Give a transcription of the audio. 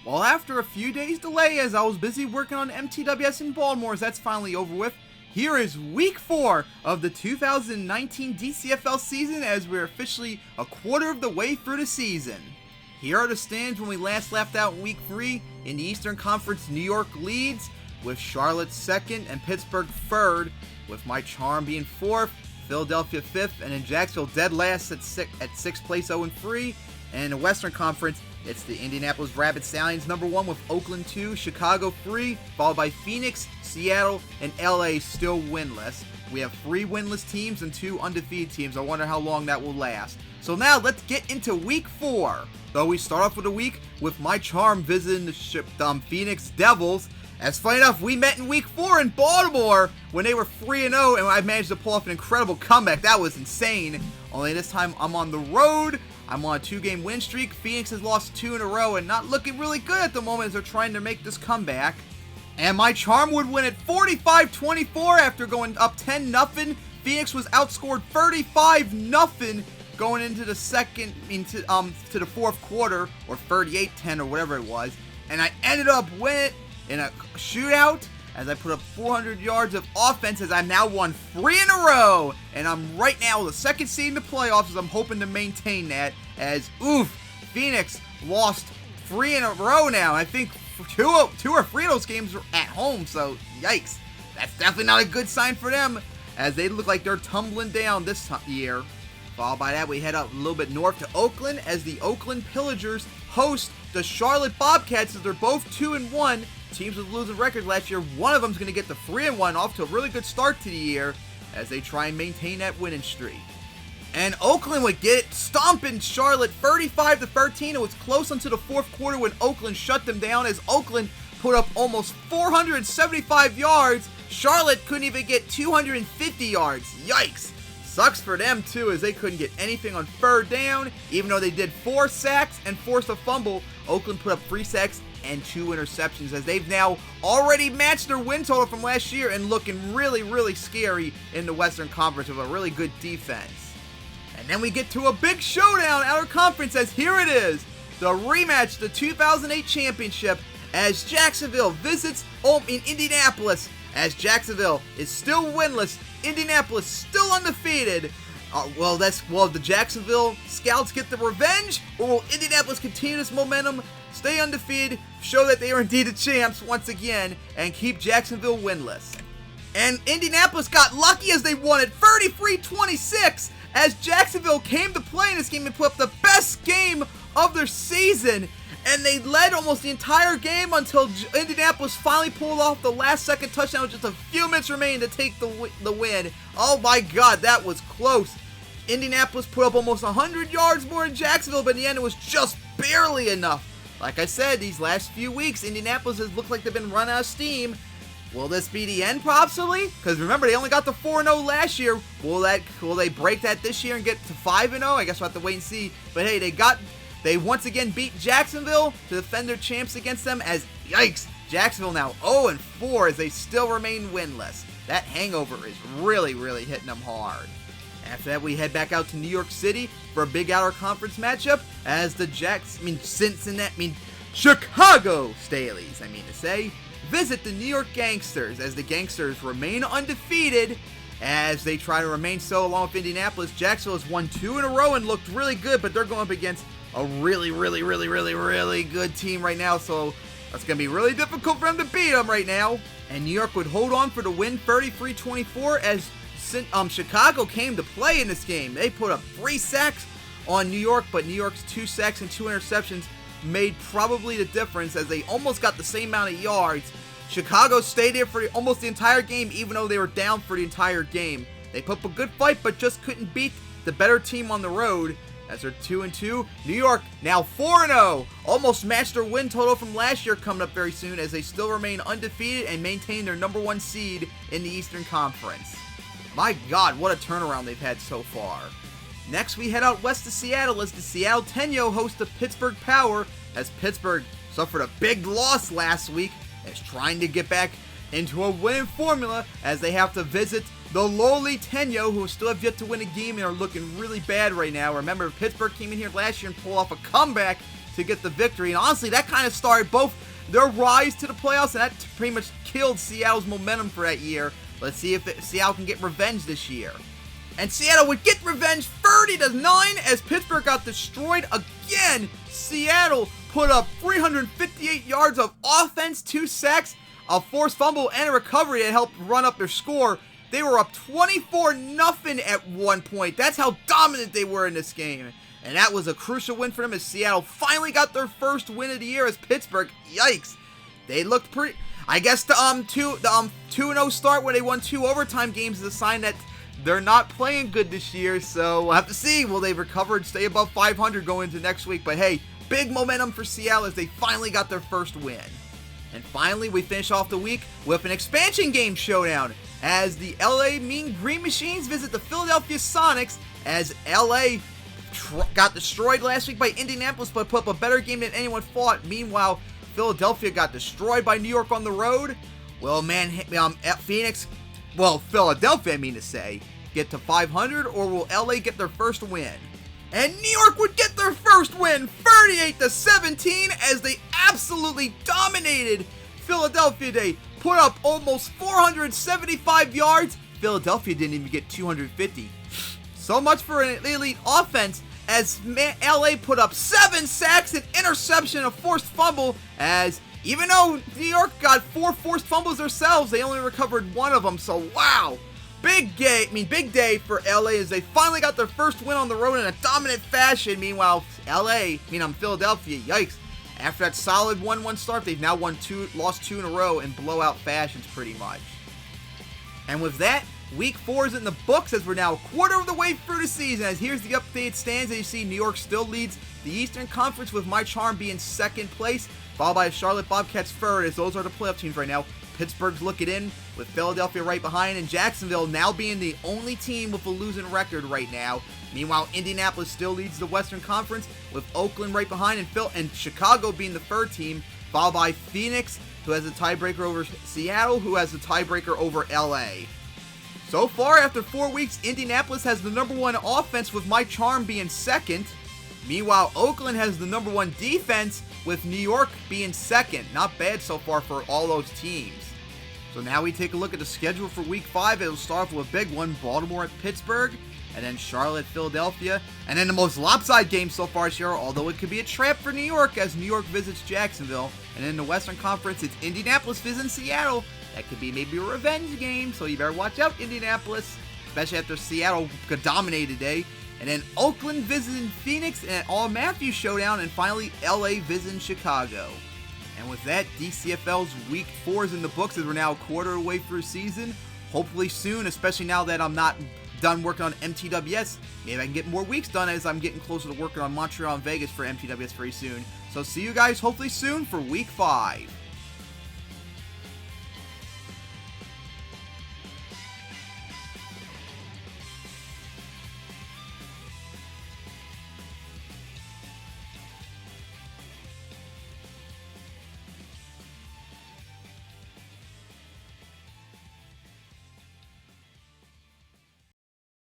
Well, after a few days delay as I was busy working on MTWS in Baltimore, as that's finally over with, here is week 4 of the 2019 DCFL season as we're officially a quarter of the way through the season. Here are the standings when we last left out in week 3. In the Eastern Conference, New York leads with Charlotte 2nd and Pittsburgh 3rd, with my Charm being 4th, Philadelphia 5th, and in Jacksonville dead last at 6th place 0-3. And in the Western Conference, it's the Indianapolis Rapid Stallions number 1 with Oakland 2, Chicago 3, followed by Phoenix, Seattle, and LA still winless. We have 3 winless teams and 2 undefeated teams. I wonder how long that will last. So now let's get into week 4. So we start off with the week with my Charm visiting the Phoenix Devils. As funny enough, we met in week 4 in Baltimore when they were 3-0 and I managed to pull off an incredible comeback. That was insane. Only this time I'm on the road. I'm on a 2-game win streak. Phoenix has lost 2 in a row and not looking really good at the moment as they're trying to make this comeback. And my Charm would win at 45-24 after going up 10-0. Phoenix was outscored 35-0 going into the to the fourth quarter, or 38-10 or whatever it was. And I ended up winning in a shootout as I put up 400 yards of offense as I've now won 3 in a row. And I'm right now the 2nd seed in the playoffs as I'm hoping to maintain that as, Phoenix lost 3 in a row now. I think 2 or 3 of those games were at home, so yikes. That's definitely not a good sign for them as they look like they're tumbling down this year. Followed by that, we head up a little bit north to Oakland as the Oakland Pillagers host the Charlotte Bobcats as they're both 2-1. Teams with losing records last year, one of them's going to get the 3-1 off to a really good start to the year as they try and maintain that winning streak. And Oakland would get it stomping Charlotte 35-13. It was close until the fourth quarter when Oakland shut them down as Oakland put up almost 475 yards. Charlotte couldn't even get 250 yards. Yikes. Sucks for them too as they couldn't get anything on 3rd down. Even though they did 4 sacks and forced a fumble, Oakland put up 3 sacks and 2 interceptions as they've now already matched their win total from last year and looking really, really scary in the Western Conference with a really good defense. And then we get to a big showdown out of conference as here it is, the rematch, the 2008 championship as Jacksonville visits in Indianapolis as Jacksonville is still winless, Indianapolis still undefeated. Will the Jacksonville Scouts get the revenge, or will Indianapolis continue this momentum, stay undefeated, show that they are indeed the champs once again, and keep Jacksonville winless? And Indianapolis got lucky as they won it 33-26 as Jacksonville came to play in this game and put up the best game of their season. And they led almost the entire game until Indianapolis finally pulled off the last-second touchdown with just a few minutes remaining to take the win. Oh my God, that was close. Indianapolis put up almost 100 yards more than Jacksonville, but in the end it was just barely enough. Like I said, these last few weeks, Indianapolis has looked like they've been run out of steam. Will this be the end possibly? Because remember, they only got the 4-0 last year. Will they break that this year and get to 5-0? I guess we'll have to wait and see. But hey, they once again beat Jacksonville to defend their champs against them as, yikes, Jacksonville now 0-4 as they still remain winless. That hangover is really, really hitting them hard. After that, we head back out to New York City for a big outer conference matchup as the Chicago Staleys, visit the New York Gangsters as the Gangsters remain undefeated as they try to remain so along with Indianapolis. Jacksonville has won 2 in a row and looked really good, but they're going up against a really, really, really, really, really good team right now, so that's going to be really difficult for them to beat them right now. And New York would hold on for the win 33-24 as Chicago came to play in this game. They put up 3 sacks on New York, but New York's 2 sacks and 2 interceptions made probably the difference as they almost got the same amount of yards. Chicago stayed there for almost the entire game even though they were down for the entire game. They put up a good fight but just couldn't beat the better team on the road as they're 2-2. New York now 4-0, almost matched their win total from last year coming up very soon as they still remain undefeated and maintain their number 1 seed in the Eastern Conference. My God, what a turnaround they've had so far. Next, we head out west to Seattle as the Seattle Tenyo host the Pittsburgh Power as Pittsburgh suffered a big loss last week and is trying to get back into a winning formula as they have to visit the lowly Tenyo, who still have yet to win a game and are looking really bad right now. Remember, Pittsburgh came in here last year and pulled off a comeback to get the victory. And honestly, that kind of started both their rise to the playoffs, and that pretty much killed Seattle's momentum for that year. Let's see if Seattle can get revenge this year. And Seattle would get revenge 30-9 as Pittsburgh got destroyed again. Seattle put up 358 yards of offense, 2 sacks, a forced fumble, and a recovery that helped run up their score. They were up 24-0 at one point. That's how dominant they were in this game. And that was a crucial win for them as Seattle finally got their first win of the year as Pittsburgh. Yikes. They looked pretty... I guess the 2-0 start where they won 2 overtime games is a sign that they're not playing good this year, so we'll have to see. Will they recover and stay above 500 going into next week? But hey, big momentum for Seattle as they finally got their first win. And finally, we finish off the week with an expansion game showdown as the LA Mean Green Machines visit the Philadelphia Sonics as LA got destroyed last week by Indianapolis but put up a better game than anyone thought. Meanwhile, Philadelphia got destroyed by New York on the road. Well, man, Philadelphia, I mean to say, get to 500, or will LA get their first win? And New York would get their first win, 38-17, as they absolutely dominated Philadelphia. They put up almost 475 yards. Philadelphia didn't even get 250. So much for an elite offense, as LA put up 7 sacks, an interception, a forced fumble, as even though New York got 4 forced fumbles themselves, they only recovered 1 of them. So wow, big day for LA as they finally got their first win on the road in a dominant fashion. Meanwhile, Philadelphia, yikes. After that solid 1-1 start, they've now lost 2 in a row in blowout fashions pretty much. And with that, Week 4 is in the books as we're now a quarter of the way through the season. As here's the updated stands, as you see, New York still leads the Eastern Conference with My Charm being second place, followed by Charlotte Bobcats third, as those are the playoff teams right now. Pittsburgh's looking in with Philadelphia right behind, and Jacksonville now being the only team with a losing record right now. Meanwhile, Indianapolis still leads the Western Conference with Oakland right behind, and Chicago being the third team, followed by Phoenix, who has a tiebreaker over Seattle, who has a tiebreaker over LA. So far, after 4 weeks, Indianapolis has the number 1 offense with My Charm being second. Meanwhile, Oakland has the number 1 defense with New York being second. Not bad so far for all those teams. So now we take a look at the schedule for Week 5. It'll start off with a big one, Baltimore at Pittsburgh, and then Charlotte, Philadelphia, and then the most lopsided game so far this year, although it could be a trap for New York as New York visits Jacksonville. And in the Western Conference, it's Indianapolis visiting Seattle. That could be maybe a revenge game, so you better watch out, Indianapolis, especially after Seattle dominated today. And then Oakland visiting Phoenix in an all-Matthews showdown, and finally LA visiting Chicago. And with that, DCFL's Week 4 is in the books as we're now a quarter of the way through season. Hopefully soon, especially now that I'm not done working on MTWS, maybe I can get more weeks done as I'm getting closer to working on Montreal and Vegas for MTWS very soon. So see you guys hopefully soon for Week 5.